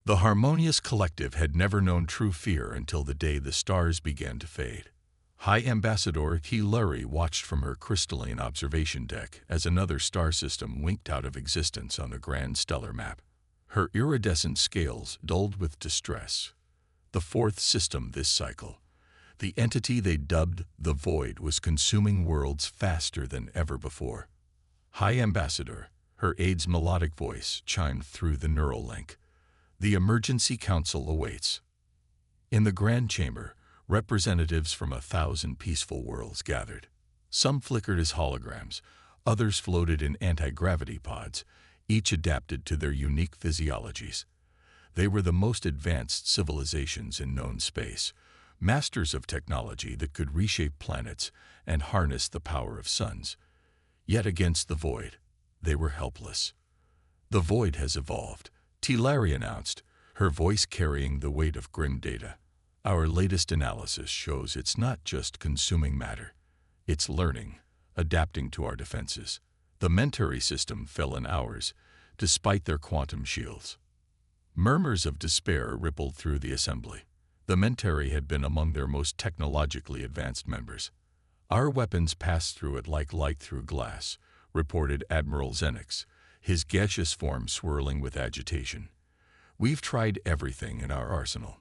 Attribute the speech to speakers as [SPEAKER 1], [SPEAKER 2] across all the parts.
[SPEAKER 1] The harmonious collective had never known true fear until the day the stars began to fade. High Ambassador Hilary watched from her crystalline observation deck as another star system winked out of existence on the grand stellar map. Her iridescent scales dulled with distress. The fourth system this cycle, the entity they dubbed the Void, was consuming worlds faster than ever before. High Ambassador, her aide's melodic voice chimed through the neural link. The emergency council awaits. In the Grand Chamber, representatives from 1,000 peaceful worlds gathered. Some flickered as holograms, others floated in anti-gravity pods, each adapted to their unique physiologies. They were the most advanced civilizations in known space, masters of technology that could reshape planets and harness the power of suns. Yet against the Void, they were helpless. The Void has evolved, Hilary announced, her voice carrying the weight of grim data. Our latest analysis shows it's not just consuming matter. It's learning, adapting to our defenses. The Mentary system fell in hours, despite their quantum shields. Murmurs of despair rippled through the assembly. The Mentary had been among their most technologically advanced members. Our weapons passed through it like light through glass, reported Admiral Xenix, his gaseous form swirling with agitation. We've tried everything in our arsenal.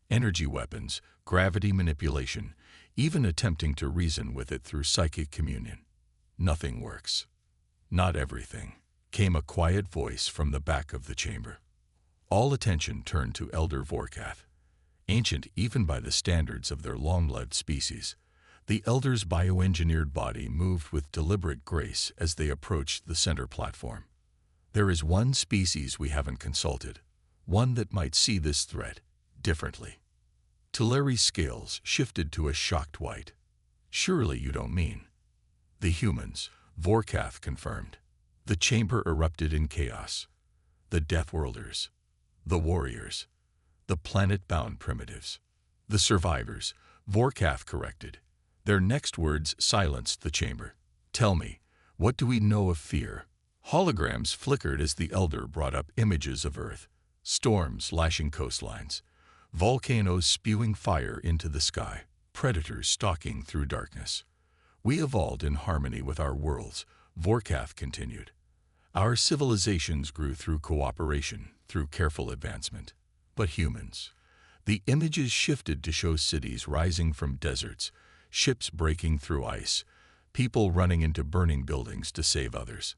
[SPEAKER 1] Energy weapons, gravity manipulation, even attempting to reason with it through psychic communion. Nothing works. Not everything, came a quiet voice from the back of the chamber. All attention turned to Elder Vorkath. Ancient even by the standards of their long-lived species, the Elder's bioengineered body moved with deliberate grace as they approached the center platform. There is one species we haven't consulted, one that might see this threat differently. Hilary's scales shifted to a shocked white. Surely you don't mean. The humans, Vorkath confirmed. The chamber erupted in chaos. The Deathworlders, the warriors, the planet-bound primitives, the survivors, Vorkath corrected. Their next words silenced the chamber. Tell me, what do we know of fear? Holograms flickered as the Elder brought up images of Earth, storms lashing coastlines, volcanoes spewing fire into the sky, predators stalking through darkness. We evolved in harmony with our worlds, Vorkath continued. Our civilizations grew through cooperation, through careful advancement. But humans, the images shifted to show cities rising from deserts, ships breaking through ice, people running into burning buildings to save others.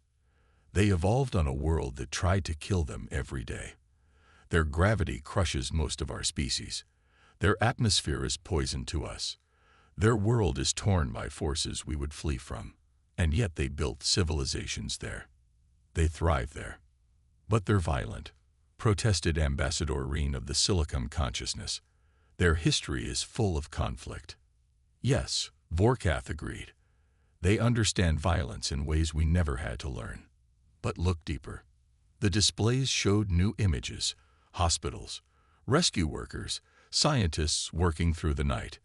[SPEAKER 1] They evolved on a world that tried to kill them every day. Their gravity crushes most of our species. Their atmosphere is poison to us. Their world is torn by forces we would flee from. And yet they built civilizations there. They thrive there. But they're violent, protested Ambassador Reen of the Silicon Consciousness. Their history is full of conflict. Yes, Vorkath agreed. They understand violence in ways we never had to learn. But look deeper. The displays showed new images, hospitals, rescue workers, scientists working through the night.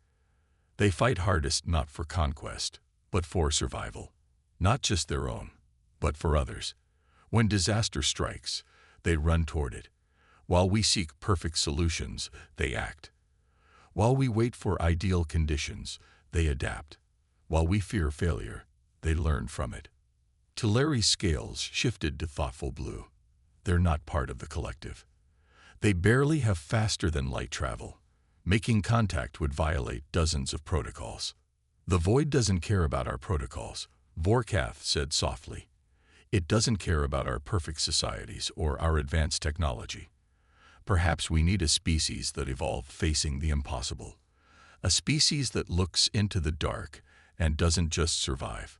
[SPEAKER 1] They fight hardest not for conquest, but for survival. Not just their own, but for others. When disaster strikes, they run toward it. While we seek perfect solutions, they act. While we wait for ideal conditions, they adapt. While we fear failure, they learn from it. Hilary's scales shifted to thoughtful blue. They're not part of the collective. They barely have faster than light travel. Making contact would violate dozens of protocols. The Void doesn't care about our protocols, Vorkath said softly. It doesn't care about our perfect societies or our advanced technology. Perhaps we need a species that evolved facing the impossible. A species that looks into the dark and doesn't just survive.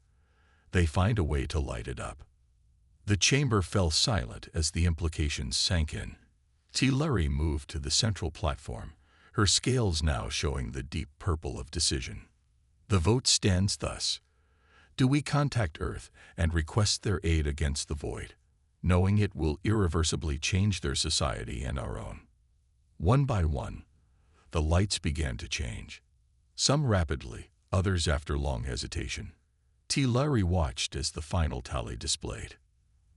[SPEAKER 1] They find a way to light it up. The chamber fell silent as the implications sank in. Hilary moved to the central platform, her scales now showing the deep purple of decision. The vote stands thus. Do we contact Earth and request their aid against the Void, knowing it will irreversibly change their society and our own? One by one, the lights began to change. Some rapidly, others after long hesitation. Hilary watched as the final tally displayed.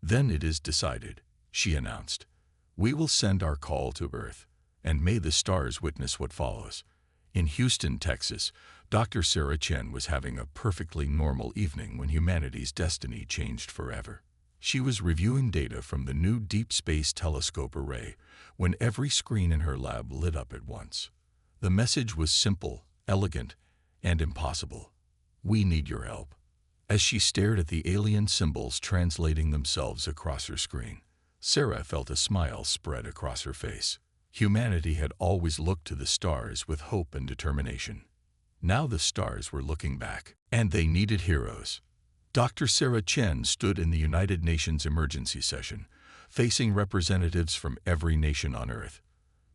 [SPEAKER 1] Then it is decided, she announced. We will send our call to Earth, and may the stars witness what follows. In Houston, Texas, Dr. Sarah Chen was having a perfectly normal evening when humanity's destiny changed forever. She was reviewing data from the new Deep Space Telescope array when every screen in her lab lit up at once. The message was simple, elegant, and impossible. We need your help. As she stared at the alien symbols translating themselves across her screen, Sarah felt a smile spread across her face. Humanity had always looked to the stars with hope and determination. Now the stars were looking back, and they needed heroes. Dr. Sarah Chen stood in the United Nations emergency session, facing representatives from every nation on Earth.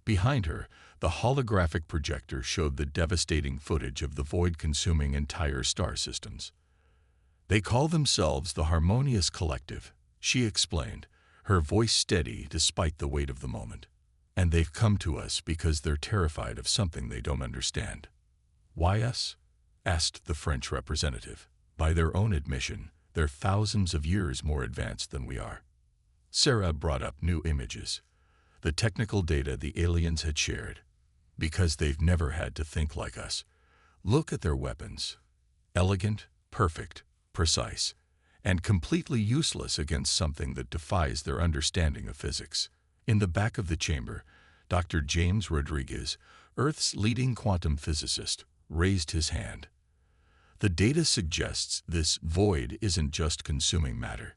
[SPEAKER 1] Behind her, the holographic projector showed the devastating footage of the void consuming entire star systems. They call themselves the Harmonious Collective, she explained, her voice steady despite the weight of the moment. And they've come to us because they're terrified of something they don't understand. Why us? Asked the French representative. By their own admission, they're thousands of years more advanced than we are. Sarah brought up new images, the technical data the aliens had shared, because they've never had to think like us. Look at their weapons. Elegant, perfect, precise, and completely useless against something that defies their understanding of physics. In the back of the chamber, Dr. James Rodriguez, Earth's leading quantum physicist, raised his hand. The data suggests this void isn't just consuming matter.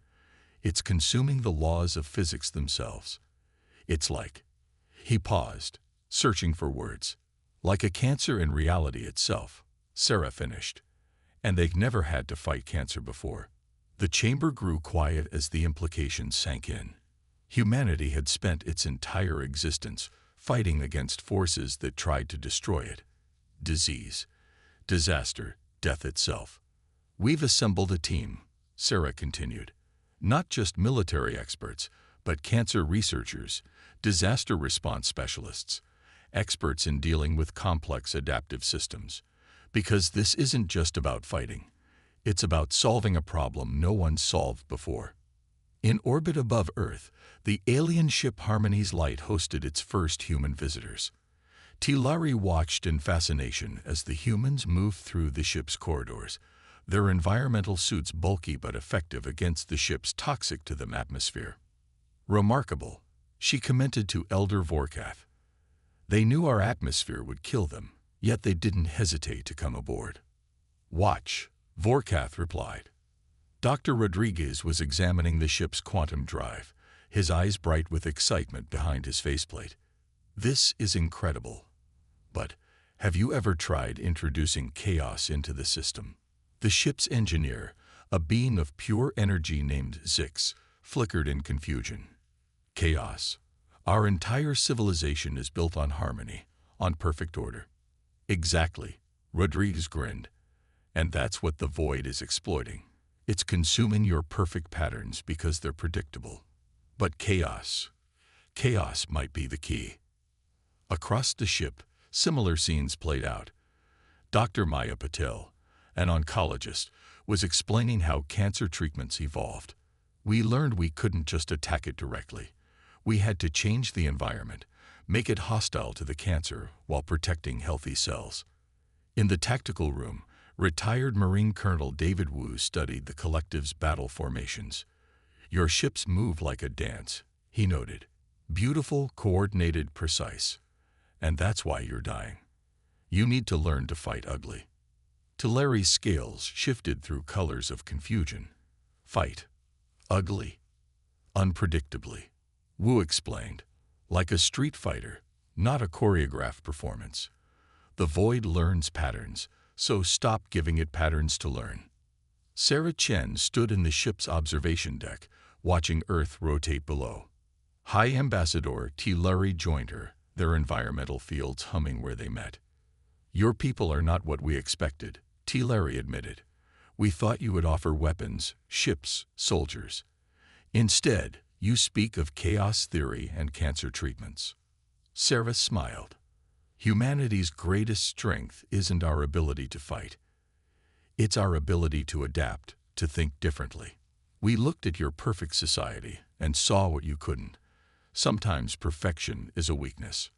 [SPEAKER 1] It's consuming the laws of physics themselves. It's like... He paused, searching for words. Like a cancer in reality itself, Sarah finished. And they've never had to fight cancer before. The chamber grew quiet as the implications sank in. Humanity had spent its entire existence fighting against forces that tried to destroy it. Disease, disaster, death itself. We've assembled a team, Sarah continued. Not just military experts, but cancer researchers, disaster response specialists, experts in dealing with complex adaptive systems. Because this isn't just about fighting. It's about solving a problem no one solved before. In orbit above Earth, the alien ship Harmony's Light hosted its first human visitors. Tilari watched in fascination as the humans moved through the ship's corridors, their environmental suits bulky but effective against the ship's toxic-to-them atmosphere. Remarkable, she commented to Elder Vorkath. They knew our atmosphere would kill them, yet they didn't hesitate to come aboard. Watch, Vorkath replied. Dr. Rodriguez was examining the ship's quantum drive, his eyes bright with excitement behind his faceplate. This is incredible. But have you ever tried introducing chaos into the system? The ship's engineer, a being of pure energy named Zix, flickered in confusion. Chaos. Our entire civilization is built on harmony, on perfect order. Exactly, Rodriguez grinned. And that's what the void is exploiting. It's consuming your perfect patterns because they're predictable. But chaos might be the key. Across the ship, similar scenes played out. Dr. Maya Patel, an oncologist, was explaining how cancer treatments evolved. We learned we couldn't just attack it directly. We had to change the environment, make it hostile to the cancer while protecting healthy cells. In the tactical room, retired Marine Colonel David Wu studied the collective's battle formations. Your ships move like a dance, he noted. Beautiful, coordinated, precise. And that's why you're dying. You need to learn to fight ugly. Tulari's scales shifted through colors of confusion. Fight. Ugly. Unpredictably. Wu explained. Like a street fighter, not a choreographed performance. The void learns patterns, so stop giving it patterns to learn. Sarah Chen stood in the ship's observation deck, watching Earth rotate below. High Ambassador Tilari joined her, their environmental fields humming where they met. Your people are not what we expected, Tilari admitted. We thought you would offer weapons, ships, soldiers. Instead, you speak of chaos theory and cancer treatments. Sarah smiled. Humanity's greatest strength isn't our ability to fight. It's our ability to adapt, to think differently. We looked at your perfect society and saw what you couldn't. Sometimes perfection is a weakness.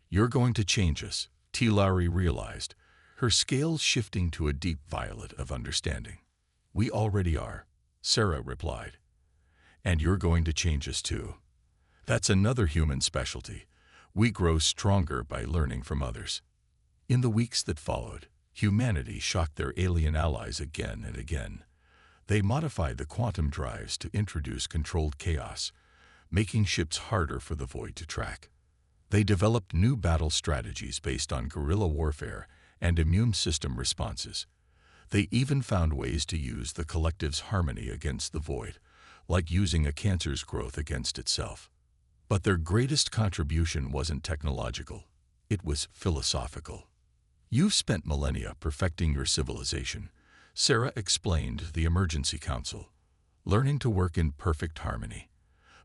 [SPEAKER 1] You're going to change us, Tilari realized, her scales shifting to a deep violet of understanding. We already are, Sarah replied. And you're going to change us too. That's another human specialty. We grow stronger by learning from others. In the weeks that followed, humanity shocked their alien allies again and again. They modified the quantum drives to introduce controlled chaos, making ships harder for the Void to track. They developed new battle strategies based on guerrilla warfare and immune system responses. They even found ways to use the collective's harmony against the Void, like using a cancer's growth against itself. But their greatest contribution wasn't technological. It was philosophical. You've spent millennia perfecting your civilization, Sarah explained the Emergency Council, learning to work in perfect harmony.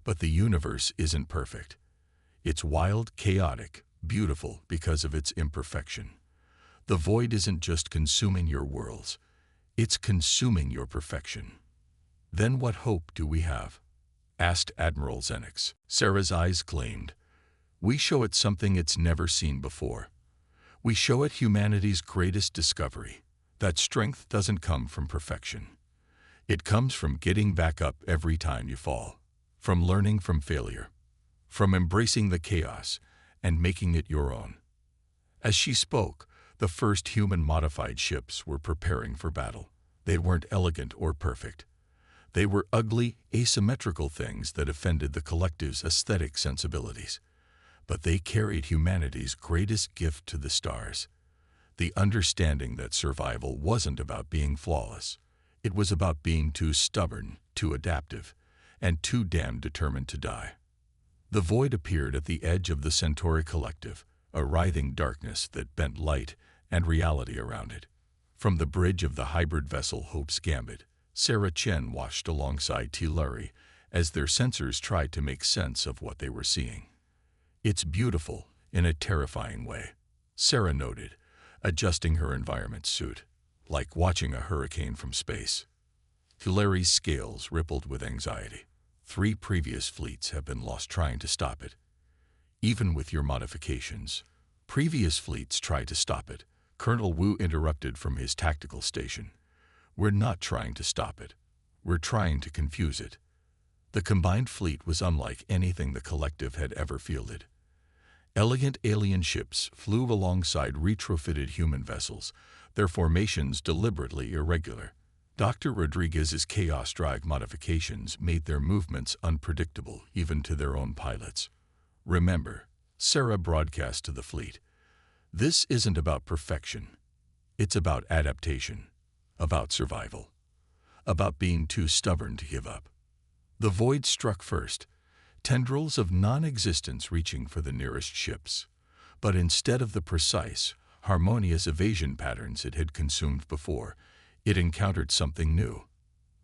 [SPEAKER 1] But the universe isn't perfect. It's wild, chaotic, beautiful because of its imperfection. The Void isn't just consuming your worlds, it's consuming your perfection. Then what hope do we have? Asked Admiral Xenix. Sarah's eyes gleamed. We show it something it's never seen before. We show it humanity's greatest discovery, that strength doesn't come from perfection. It comes from getting back up every time you fall, from learning from failure, from embracing the chaos and making it your own. As she spoke, the first human-modified ships were preparing for battle. They weren't elegant or perfect. They were ugly, asymmetrical things that offended the collective's aesthetic sensibilities. But they carried humanity's greatest gift to the stars, the understanding that survival wasn't about being flawless. It was about being too stubborn, too adaptive, and too damn determined to die. The Void appeared at the edge of the Centauri collective, a writhing darkness that bent light and reality around it. From the bridge of the hybrid vessel Hope's Gambit, Sarah Chen watched alongside Tilari as their sensors tried to make sense of what they were seeing. It's beautiful in a terrifying way, Sarah noted, adjusting her environment suit, like watching a hurricane from space. Tilari's scales rippled with anxiety. 3 previous fleets have been lost trying to stop it. Even with your modifications, previous fleets tried to stop it, Colonel Wu interrupted from his tactical station. We're not trying to stop it. We're trying to confuse it. The combined fleet was unlike anything the collective had ever fielded. Elegant alien ships flew alongside retrofitted human vessels, their formations deliberately irregular. Dr. Rodriguez's Chaos Drive modifications made their movements unpredictable even to their own pilots. Remember, Sarah broadcast to the fleet, this isn't about perfection. It's about adaptation, about survival, about being too stubborn to give up. The Void struck first, tendrils of non-existence reaching for the nearest ships. But instead of the precise, harmonious evasion patterns it had consumed before, it encountered something new.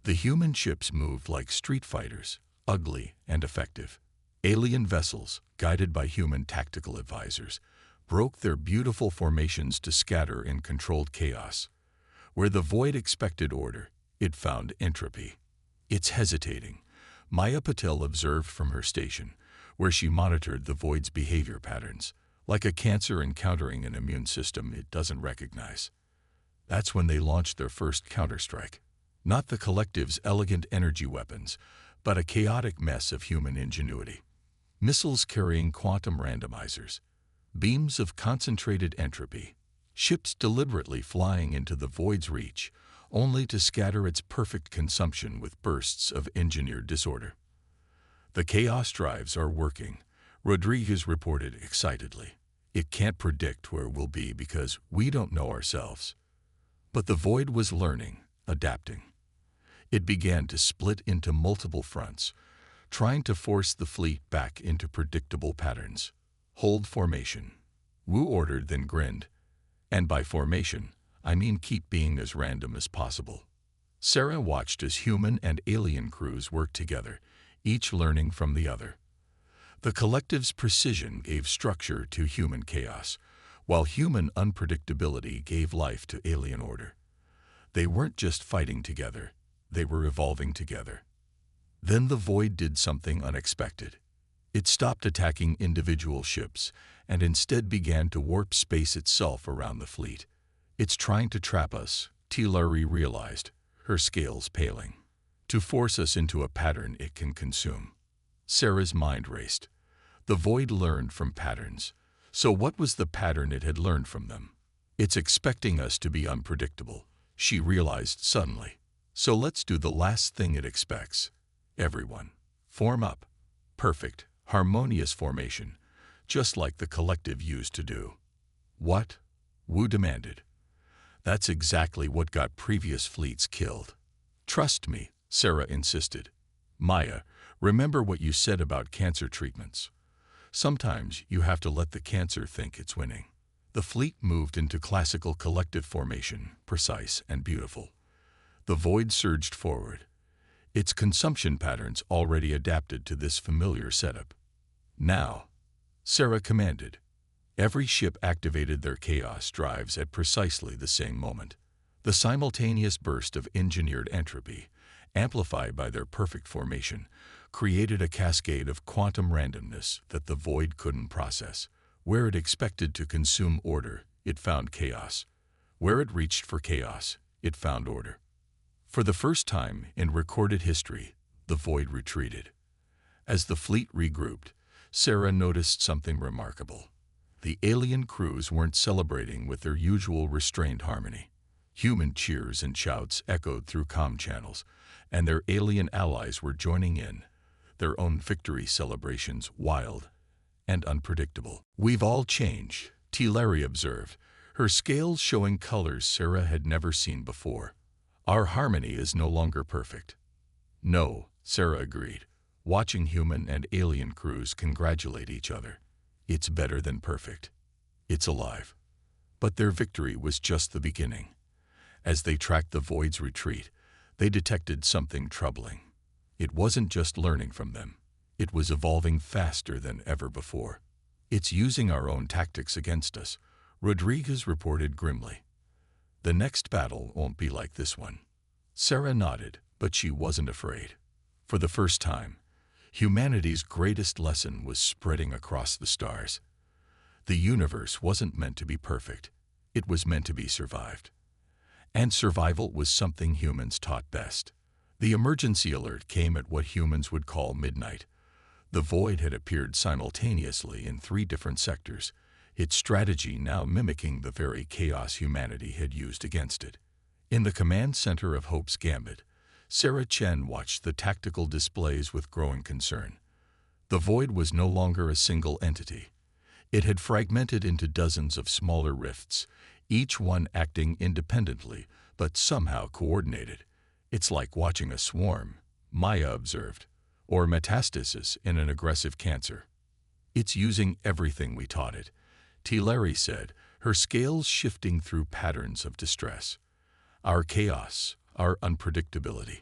[SPEAKER 1] The human ships moved like street fighters, ugly and effective. Alien vessels, guided by human tactical advisors, broke their beautiful formations to scatter in controlled chaos. Where the Void expected order, it found entropy. It's hesitating, Maya Patel observed from her station, where she monitored the Void's behavior patterns, like a cancer encountering an immune system it doesn't recognize. That's when they launched their first counterstrike. Not the collective's elegant energy weapons, but a chaotic mess of human ingenuity. Missiles carrying quantum randomizers, beams of concentrated entropy, ships deliberately flying into the Void's reach, only to scatter its perfect consumption with bursts of engineered disorder. The chaos drives are working, Rodriguez reported excitedly. It can't predict where we'll be because we don't know ourselves. But the Void was learning, adapting. It began to split into multiple fronts, trying to force the fleet back into predictable patterns. Hold formation, Wu ordered, then grinned. And by formation, I mean keep being as random as possible. Sarah watched as human and alien crews worked together, each learning from the other. The collective's precision gave structure to human chaos, while human unpredictability gave life to alien order. They weren't just fighting together, they were evolving together. Then the Void did something unexpected. It stopped attacking individual ships and instead began to warp space itself around the fleet. It's trying to trap us, Tillari realized, her scales paling, to force us into a pattern it can consume. Sarah's mind raced. The void learned from patterns. So what was the pattern it had learned from them? It's expecting us to be unpredictable, she realized suddenly. So let's do the last thing it expects. Everyone, form up. Perfect, harmonious formation, just like the collective used to do. What? Wu demanded. That's exactly what got previous fleets killed. Trust me, Sarah insisted. Maya, remember what you said about cancer treatments. Sometimes you have to let the cancer think it's winning. The fleet moved into classical collective formation, precise and beautiful. The void surged forward, its consumption patterns already adapted to this familiar setup. Now, Sarah commanded. Every ship activated their chaos drives at precisely the same moment. The simultaneous burst of engineered entropy, amplified by their perfect formation, created a cascade of quantum randomness that the void couldn't process. Where it expected to consume order, it found chaos. Where it reached for chaos, it found order. For the first time in recorded history, the void retreated. As the fleet regrouped, Sarah noticed something remarkable. The alien crews weren't celebrating with their usual restrained harmony. Human cheers and shouts echoed through comm channels, and their alien allies were joining in, their own victory celebrations wild and unpredictable. We've all changed, Tillari observed, her scales showing colors Sarah had never seen before. Our harmony is no longer perfect. No, Sarah agreed, watching human and alien crews congratulate each other. It's better than perfect. It's alive. But their victory was just the beginning. As they tracked the void's retreat, they detected something troubling. It wasn't just learning from them. It was evolving faster than ever before. It's using our own tactics against us, Rodriguez reported grimly. The next battle won't be like this one. Sarah nodded, but she wasn't afraid. For the first time, humanity's greatest lesson was spreading across the stars. The universe wasn't meant to be perfect. It was meant to be survived. And survival was something humans taught best. The emergency alert came at what humans would call midnight. The void had appeared simultaneously in 3 different sectors, its strategy now mimicking the very chaos humanity had used against it. In the command center of Hope's Gambit, Sarah Chen watched the tactical displays with growing concern. The void was no longer a single entity. It had fragmented into dozens of smaller rifts, each one acting independently but somehow coordinated. It's like watching a swarm, Maya observed, or metastasis in an aggressive cancer. It's using everything we taught it, Tillari said, her scales shifting through patterns of distress. Our chaos, our unpredictability.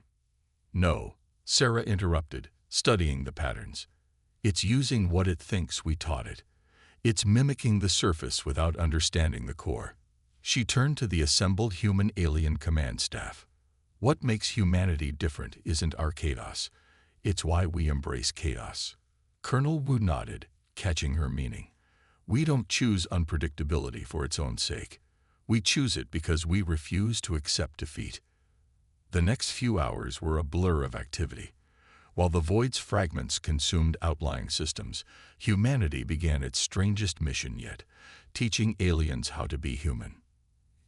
[SPEAKER 1] No, Sarah interrupted, studying the patterns. It's using what it thinks we taught it. It's mimicking the surface without understanding the core. She turned to the assembled human-alien command staff. What makes humanity different isn't our chaos. It's why we embrace chaos. Colonel Wu nodded, catching her meaning. We don't choose unpredictability for its own sake. We choose it because we refuse to accept defeat. The next few hours were a blur of activity. While the void's fragments consumed outlying systems, humanity began its strangest mission yet, teaching aliens how to be human.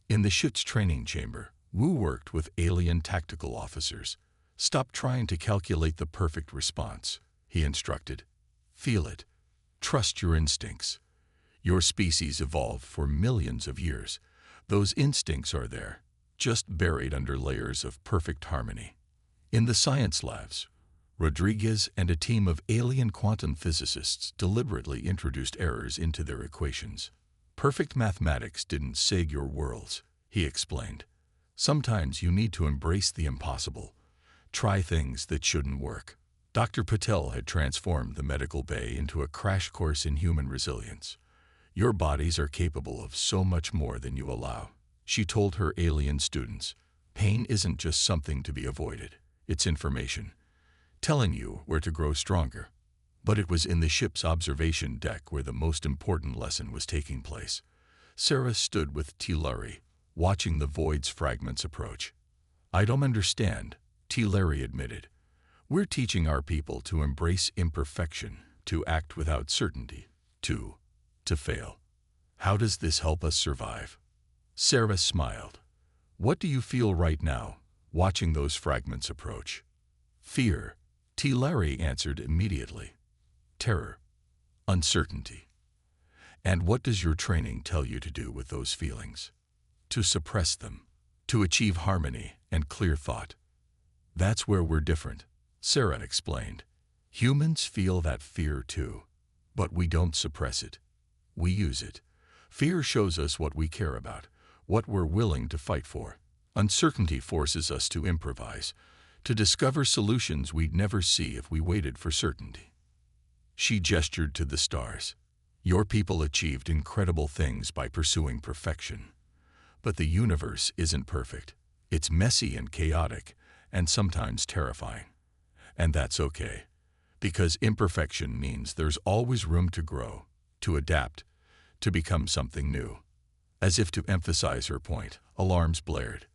[SPEAKER 1] In the ship's training chamber, Wu worked with alien tactical officers. Stop trying to calculate the perfect response, he instructed. Feel it. Trust your instincts. Your species evolved for millions of years. Those instincts are there, just buried under layers of perfect harmony. In the science labs, Rodriguez and a team of alien quantum physicists deliberately introduced errors into their equations. Perfect mathematics didn't save your worlds, he explained. Sometimes you need to embrace the impossible. Try things that shouldn't work. Dr. Patel had transformed the medical bay into a crash course in human resilience. Your bodies are capable of so much more than you allow, she told her alien students. Pain isn't just something to be avoided. It's information, telling you where to grow stronger. But it was in the ship's observation deck where the most important lesson was taking place. Sarah stood with Tillari, watching the void's fragments approach. "I don't understand," Tillari admitted. "We're teaching our people to embrace imperfection, to act without certainty, to fail. How does this help us survive?" Sarah smiled. "What do you feel right now, watching those fragments approach?" "Fear," Tillari answered immediately. "Terror, uncertainty. And what does your training tell you to do with those feelings?" "To suppress them, to achieve harmony and clear thought." "That's where we're different," Sarah explained. "Humans feel that fear too, but we don't suppress it. We use it. Fear shows us what we care about, what we're willing to fight for. Uncertainty forces us to improvise, to discover solutions we'd never see if we waited for certainty." She gestured to the stars. "Your people achieved incredible things by pursuing perfection. But the universe isn't perfect. It's messy and chaotic, and sometimes terrifying. And that's okay, because imperfection means there's always room to grow, to adapt, to become something new." As if to emphasize her point, alarms blared.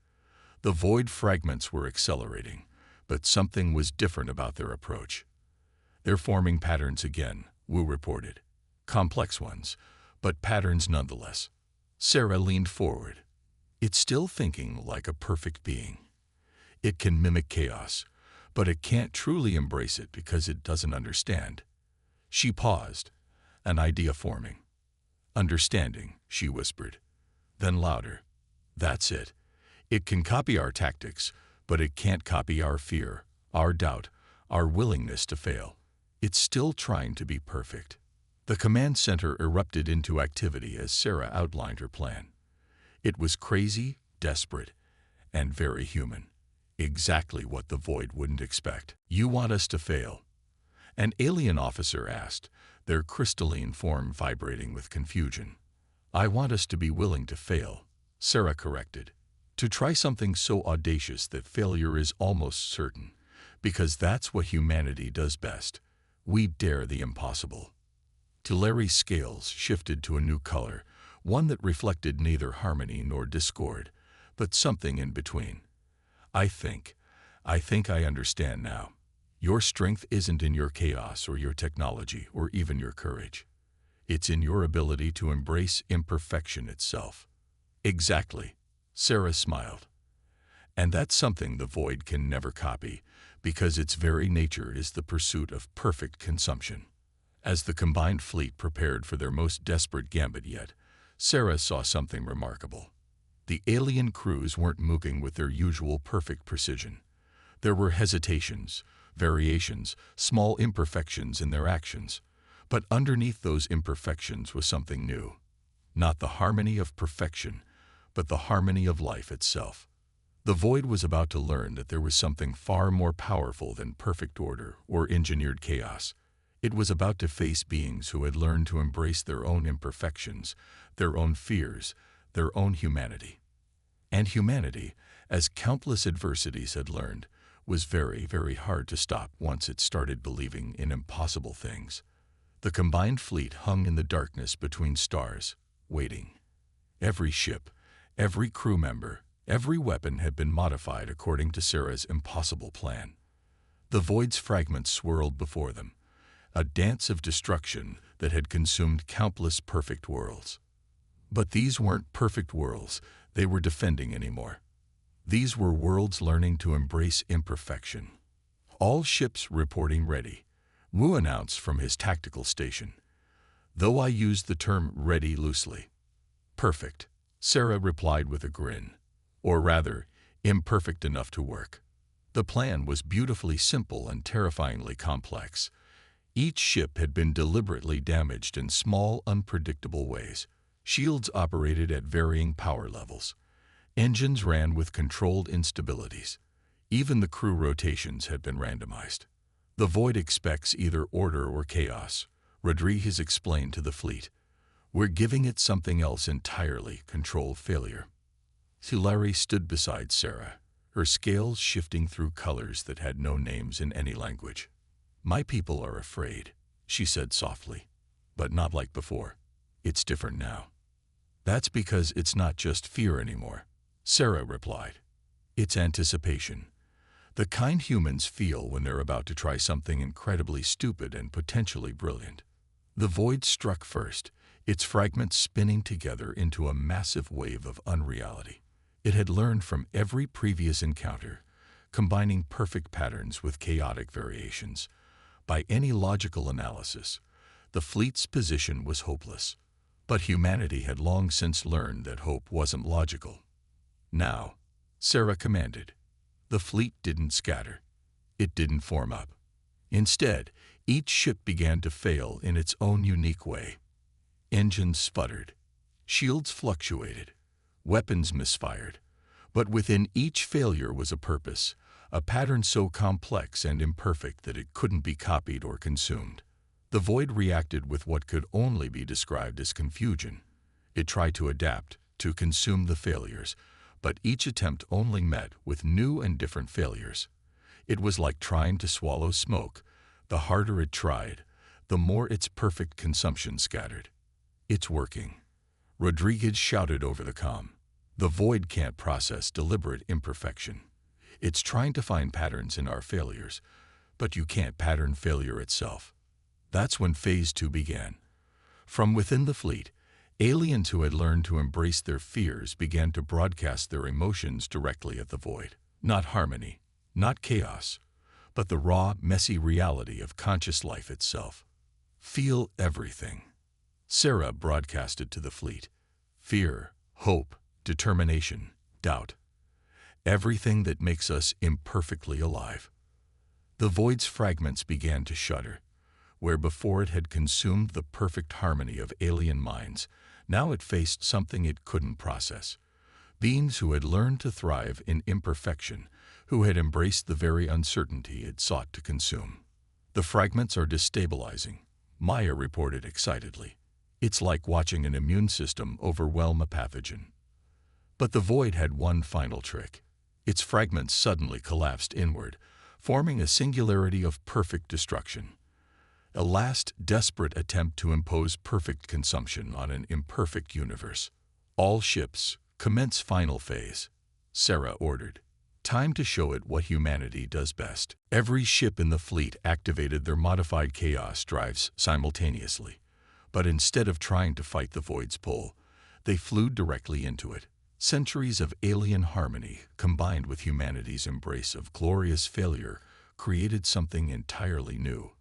[SPEAKER 1] The void fragments were accelerating, but something was different about their approach. "They're forming patterns again," Wu reported. "Complex ones, but patterns nonetheless." Sarah leaned forward. "It's still thinking like a perfect being. It can mimic chaos, but it can't truly embrace it because it doesn't understand." She paused, an idea forming. "Understanding," she whispered. Then louder, "That's it. It can copy our tactics, but it can't copy our fear, our doubt, our willingness to fail. It's still trying to be perfect." The command center erupted into activity as Sarah outlined her plan. It was crazy, desperate, and very human. Exactly what the void wouldn't expect. "You want us to fail?" an alien officer asked, their crystalline form vibrating with confusion. "I want us to be willing to fail," Sarah corrected. "To try something so audacious that failure is almost certain, because that's what humanity does best. We dare the impossible." Tillari's scales shifted to a new color, one that reflected neither harmony nor discord, but something in between. I think I understand now. Your strength isn't in your chaos or your technology or even your courage. It's in your ability to embrace imperfection itself." "Exactly," Sarah smiled. "And that's something the void can never copy, because its very nature is the pursuit of perfect consumption." As the combined fleet prepared for their most desperate gambit yet, Sarah saw something remarkable. The alien crews weren't moving with their usual perfect precision. There were hesitations, variations, small imperfections in their actions. But underneath those imperfections was something new. Not the harmony of perfection, but the harmony of life itself. The void was about to learn that there was something far more powerful than perfect order or engineered chaos. It was about to face beings who had learned to embrace their own imperfections, their own fears, their own humanity. And humanity, as countless adversities had learned, was very, very hard to stop once it started believing in impossible things. The combined fleet hung in the darkness between stars, waiting. Every ship, every crew member, every weapon had been modified according to Sarah's impossible plan. The void's fragments swirled before them, a dance of destruction that had consumed countless perfect worlds. But these weren't perfect worlds they were defending anymore. These were worlds learning to embrace imperfection. "All ships reporting ready," Wu announced from his tactical station, though I used the term ready loosely. "Perfect," Sarah replied with a grin. "Or rather, imperfect enough to work." The plan was beautifully simple and terrifyingly complex. Each ship had been deliberately damaged in small, unpredictable ways. Shields operated at varying power levels. Engines ran with controlled instabilities. Even the crew rotations had been randomized. "The void expects either order or chaos," Rodriguez explained to the fleet. "We're giving it something else entirely, controlled failure." Tillari stood beside Sarah, her scales shifting through colors that had no names in any language. "My people are afraid," she said softly. But not like before. It's different now. That's because it's not just fear anymore, Sarah replied. It's anticipation. The kind humans feel when they're about to try something incredibly stupid and potentially brilliant. The void struck first, its fragments spinning together into a massive wave of unreality. It had learned from every previous encounter, combining perfect patterns with chaotic variations. By any logical analysis, the fleet's position was hopeless. But humanity had long since learned that hope wasn't logical. Now, Sarah commanded. The fleet didn't scatter. It didn't form up. Instead, each ship began to fail in its own unique way. Engines sputtered. Shields fluctuated. Weapons misfired. But within each failure was a purpose, a pattern so complex and imperfect that it couldn't be copied or consumed. The void reacted with what could only be described as confusion. It tried to adapt, to consume the failures, but each attempt only met with new and different failures. It was like trying to swallow smoke. The harder it tried, the more its perfect consumption scattered. It's working, Rodriguez shouted over the comm. The void can't process deliberate imperfection. It's trying to find patterns in our failures, but you can't pattern failure itself. That's when Phase 2 began. From within the fleet, aliens who had learned to embrace their fears began to broadcast their emotions directly at the void. Not harmony, not chaos, but the raw, messy reality of conscious life itself. Feel everything. Sarah broadcasted to the fleet. Fear, hope, determination, doubt. Everything that makes us imperfectly alive. The void's fragments began to shudder. Where before it had consumed the perfect harmony of alien minds, now it faced something it couldn't process. Beings who had learned to thrive in imperfection, who had embraced the very uncertainty it sought to consume. The fragments are destabilizing, Maya reported excitedly. It's like watching an immune system overwhelm a pathogen. But the void had one final trick. Its fragments suddenly collapsed inward, forming a singularity of perfect destruction. A last, desperate attempt to impose perfect consumption on an imperfect universe. All ships, commence final phase, Sarah ordered. Time to show it what humanity does best. Every ship in the fleet activated their modified chaos drives simultaneously. But instead of trying to fight the void's pull, they flew directly into it. Centuries of alien harmony, combined with humanity's embrace of glorious failure, created something entirely new.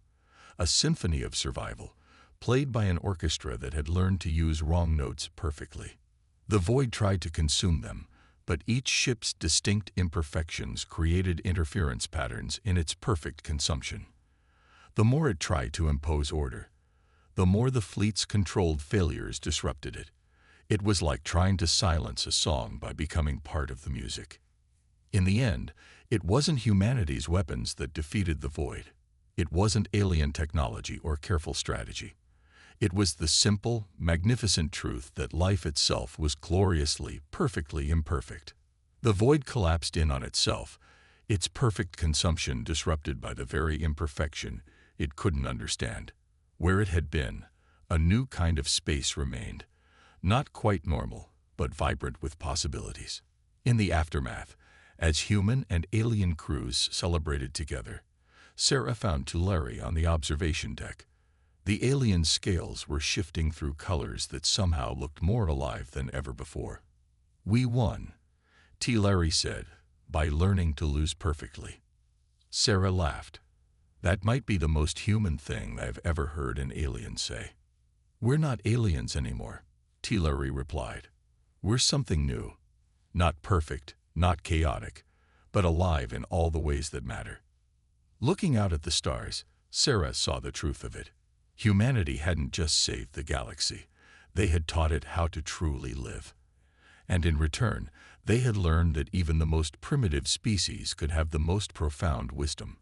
[SPEAKER 1] A symphony of survival, played by an orchestra that had learned to use wrong notes perfectly. The void tried to consume them, but each ship's distinct imperfections created interference patterns in its perfect consumption. The more it tried to impose order, the more the fleet's controlled failures disrupted it. It was like trying to silence a song by becoming part of the music. In the end, it wasn't humanity's weapons that defeated the void. It wasn't alien technology or careful strategy. It was the simple, magnificent truth that life itself was gloriously, perfectly imperfect. The void collapsed in on itself, its perfect consumption disrupted by the very imperfection it couldn't understand. Where it had been, a new kind of space remained, not quite normal, but vibrant with possibilities. In the aftermath, as human and alien crews celebrated together, Sarah found Tulare on the observation deck. The alien scales were shifting through colors that somehow looked more alive than ever before. "We won," Tulare said, "by learning to lose perfectly." Sarah laughed. "That might be the most human thing I've ever heard an alien say." "We're not aliens anymore," Tulare replied. "We're something new. Not perfect, not chaotic, but alive in all the ways that matter." Looking out at the stars, Sarah saw the truth of it. Humanity hadn't just saved the galaxy. They had taught it how to truly live. And in return, they had learned that even the most primitive species could have the most profound wisdom.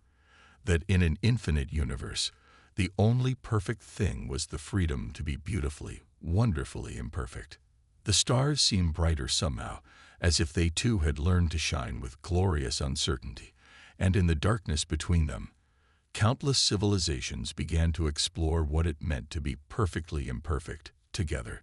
[SPEAKER 1] That in an infinite universe, the only perfect thing was the freedom to be beautifully, wonderfully imperfect. The stars seemed brighter somehow, as if they too had learned to shine with glorious uncertainty. And in the darkness between them, countless civilizations began to explore what it meant to be perfectly imperfect together.